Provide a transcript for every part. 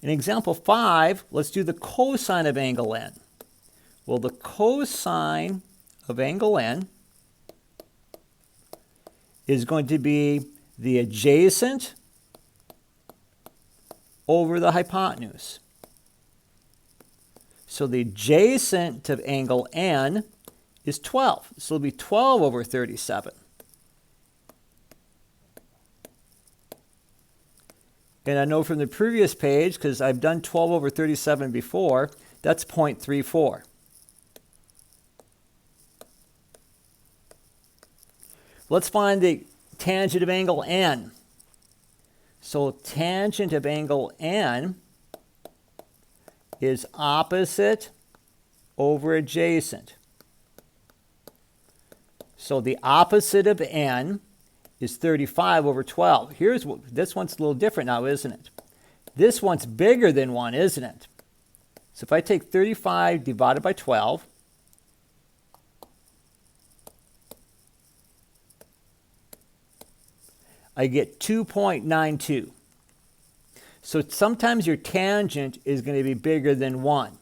In example 5, let's do the cosine of angle n. Well, the cosine of angle n is going to be the adjacent over the hypotenuse. So the adjacent of angle n is 12. So it'll be 12 over 37. And I know from the previous page, because I've done 12 over 37 before, that's 0.34. Let's find the tangent of angle n. So tangent of angle n is opposite over adjacent. So the opposite of n is 35 over 12. This one's a little different now, isn't it? This one's bigger than 1, isn't it? So if I take 35 divided by 12, I get 2.92. So sometimes your tangent is going to be bigger than 1.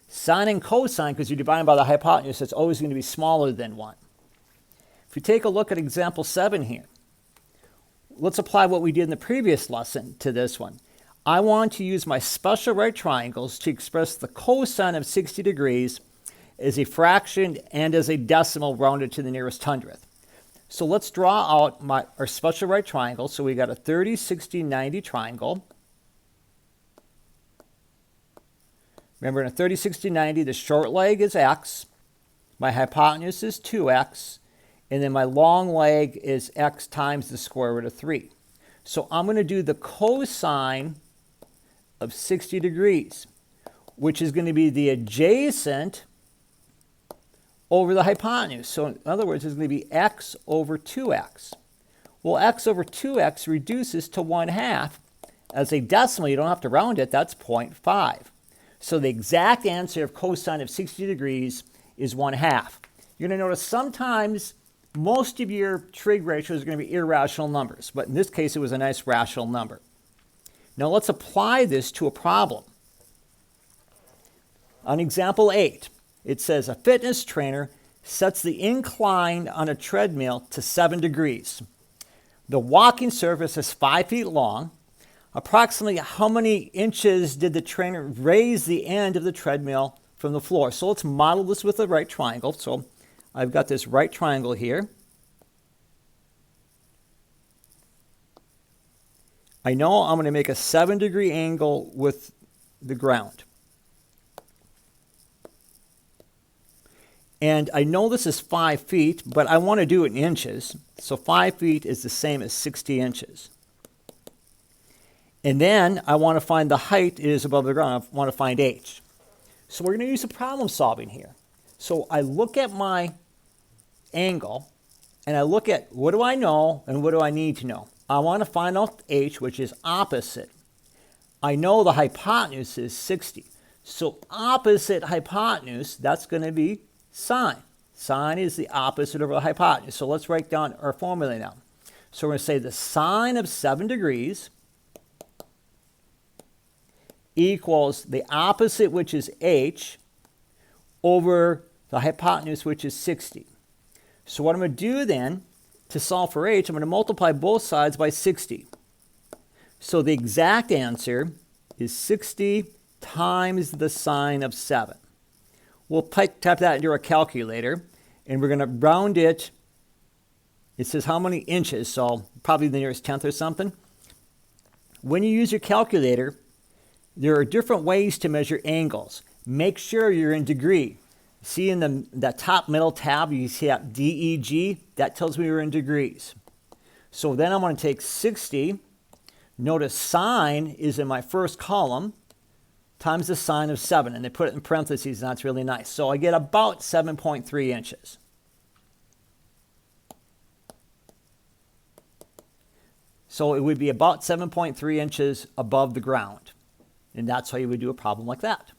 Sine and cosine, because you're dividing by the hypotenuse, it's always going to be smaller than 1. If you take a look at example 7 here, let's apply what we did in the previous lesson to this one. I want to use my special right triangles to express the cosine of 60 degrees as a fraction and as a decimal rounded to the nearest hundredth. So let's draw out our special right triangle. So we got a 30, 60, 90 triangle. Remember, in a 30, 60, 90, the short leg is x, my hypotenuse is 2x, and then my long leg is x times the square root of 3. So I'm going to do the cosine of 60 degrees, which is going to be the adjacent over the hypotenuse. So in other words, it's going to be x over 2x. Well, x over 2x reduces to 1/2. As a decimal, you don't have to round it. That's 0.5. So the exact answer of cosine of 60 degrees is 1/2. You're going to notice sometimes most of your trig ratios are going to be irrational numbers, but in this case, it was a nice rational number. Now let's apply this to a problem. On example 8, it says a fitness trainer sets the incline on a treadmill to 7 degrees. The walking surface is 5 feet long. Approximately how many inches did the trainer raise the end of the treadmill from the floor? So let's model this with a right triangle. So I've got this right triangle here. I know I'm going to make a 7-degree angle with the ground. And I know this is 5 feet, but I want to do it in inches. So 5 feet is the same as 60 inches. And then I want to find the height it is above the ground. I want to find h. So we're going to use some problem solving here. So I look at my angle, and I look at what do I know and what do I need to know. I want to find out h, which is opposite. I know the hypotenuse is 60. So opposite hypotenuse, that's going to be sine. Sine is the opposite of the hypotenuse. So let's write down our formula now. So we're going to say the sine of 7 degrees equals the opposite, which is h, over the hypotenuse, which is 60. So what I'm going to do then, to solve for h, I'm going to multiply both sides by 60. So the exact answer is 60 times the sine of 7. We'll type that into our calculator, and we're going to round it. It says how many inches, so probably the nearest tenth or something. When you use your calculator, there are different ways to measure angles. Make sure you're in degree. See in the top middle tab, you see that DEG, that tells me we're in degrees. So then I'm going to take 60. Notice sine is in my first column times the sine of 7, and they put it in parentheses, and that's really nice. So I get about 7.3 inches. So it would be about 7.3 inches above the ground. And that's how you would do a problem like that.